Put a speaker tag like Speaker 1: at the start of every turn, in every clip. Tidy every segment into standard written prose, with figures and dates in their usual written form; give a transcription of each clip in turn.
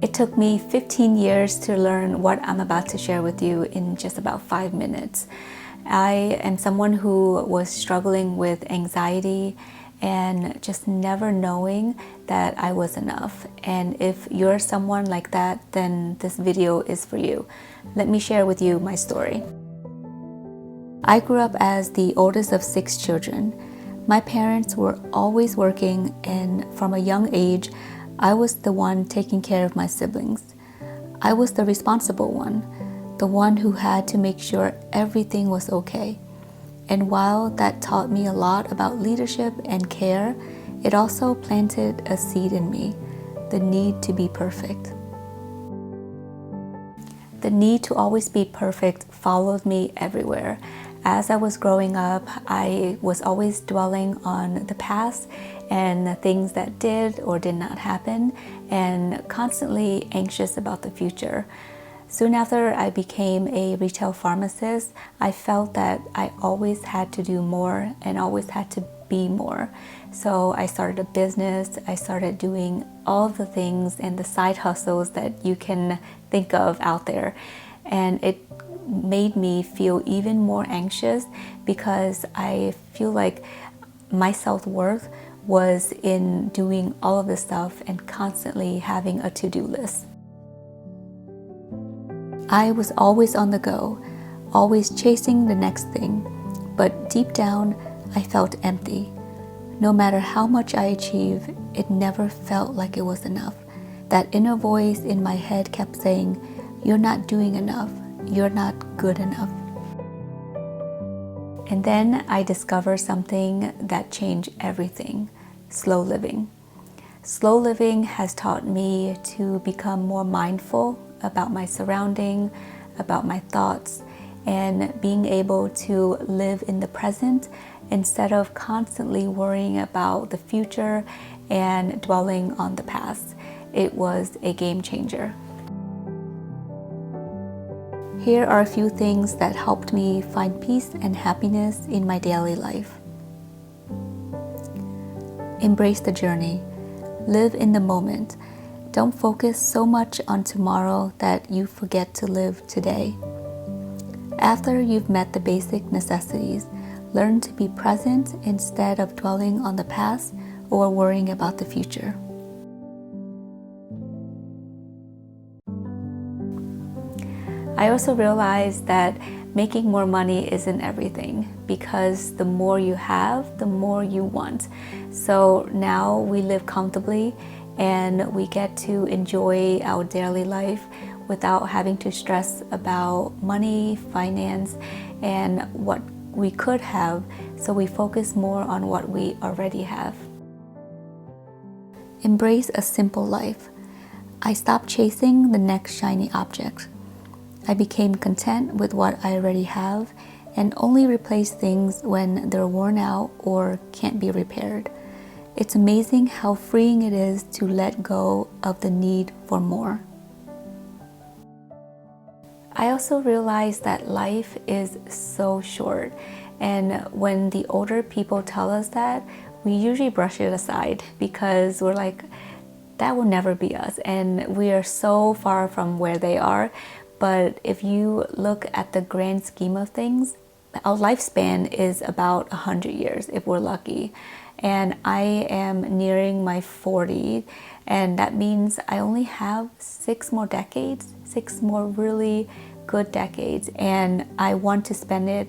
Speaker 1: It took me 15 years to learn what I'm about to share with you in just about 5 minutes. I am someone who was struggling with anxiety and just never knowing that I was enough. And if you're someone like that, then this video is for you. Let me share with you my story. I grew up as the oldest of 6 children. My parents were always working, and from a young age, I was the one taking care of my siblings. I was the responsible one, the one who had to make sure everything was okay. And while that taught me a lot about leadership and care, it also planted a seed in me, the need to be perfect. The need to always be perfect followed me everywhere. As I was growing up, I was always dwelling on the past and the things that did or did not happen, and constantly anxious about the future. Soon after I became a retail pharmacist, I felt that I always had to do more and always had to be more. So I started a business, I started doing all the things and the side hustles that you can think of out there. And it made me feel even more anxious because I feel like my self-worth was in doing all of this stuff and constantly having a to-do list. I was always on the go, always chasing the next thing, but deep down I felt empty. No matter how much I achieved, it never felt like it was enough. That inner voice in my head kept saying, "You're not doing enough. You're not good enough." And then I discovered something that changed everything: slow living. Slow living has taught me to become more mindful about my surrounding, about my thoughts, and being able to live in the present instead of constantly worrying about the future and dwelling on the past. It was a game changer. Here are a few things that helped me find peace and happiness in my daily life. Embrace the journey. Live in the moment. Don't focus so much on tomorrow that you forget to live today. After you've met the basic necessities, learn to be present instead of dwelling on the past or worrying about the future. I also realized that making more money isn't everything, because the more you have, the more you want. So now we live comfortably and we get to enjoy our daily life without having to stress about money, finance, and what we could have, so we focus more on what we already have. Embrace a simple life. I stopped chasing the next shiny object. I became content with what I already have and only replace things when they're worn out or can't be repaired. It's amazing how freeing it is to let go of the need for more. I also realized that life is so short, and when the older people tell us that, we usually brush it aside because we're like, that will never be us, and we are so far from where they are. But if you look at the grand scheme of things, our lifespan is about 100 years if we're lucky. And I am nearing my 40, and that means I only have 6 more decades, 6 more really good decades, and I want to spend it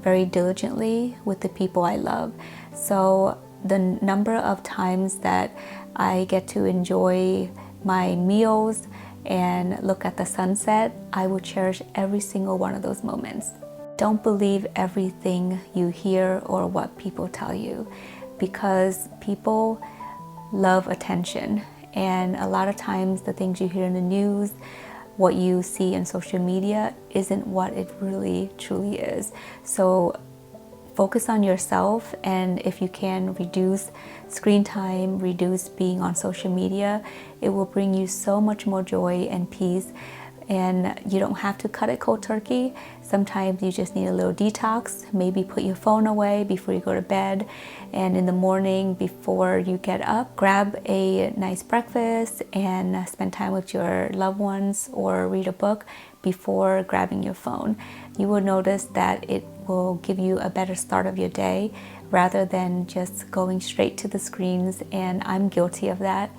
Speaker 1: very diligently with the people I love. So the number of times that I get to enjoy my meals and look at the sunset, I will cherish every single one of those moments. Don't believe everything you hear or what people tell you, because people love attention, and a lot of times the things you hear in the news, what you see on social media, isn't what it really truly is. So focus on yourself, and if you can reduce screen time, reduce being on social media, it will bring you so much more joy and peace and you don't have to cut it cold turkey. Sometimes you just need a little detox. Maybe put your phone away before you go to bed, and in the morning before you get up, grab a nice breakfast and spend time with your loved ones or read a book before grabbing your phone. You will notice that it will give you a better start of your day rather than just going straight to the screens, and I'm guilty of that.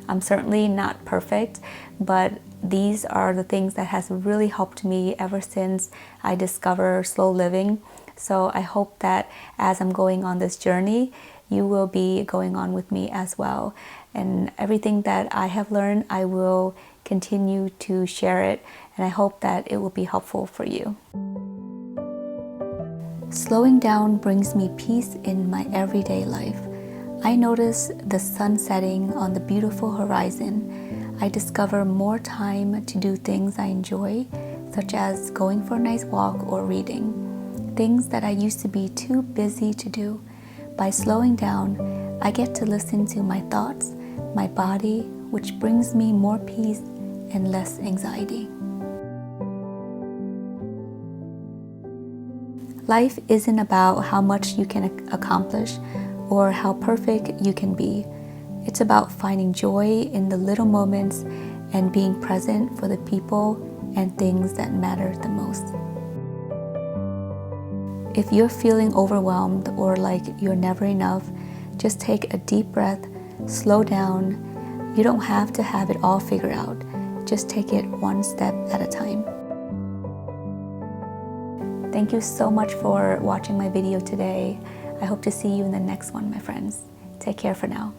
Speaker 1: I'm certainly not perfect, but these are the things that has really helped me ever since I discovered slow living. So I hope that as I'm going on this journey, you will be going on with me as well. And everything that I have learned, I will continue to share it, and I hope that it will be helpful for you. Slowing down brings me peace in my everyday life. I notice the sun setting on the beautiful horizon. I discover more time to do things I enjoy, such as going for a nice walk or reading, things that I used to be too busy to do. By slowing down, I get to listen to my thoughts, my body, which brings me more peace and less anxiety. Life isn't about how much you can accomplish or how perfect you can be. It's about finding joy in the little moments and being present for the people and things that matter the most. If you're feeling overwhelmed or like you're never enough, just take a deep breath, slow down. You don't have to have it all figured out. Just take it one step at a time. Thank you so much for watching my video today. I hope to see you in the next one, my friends. Take care for now.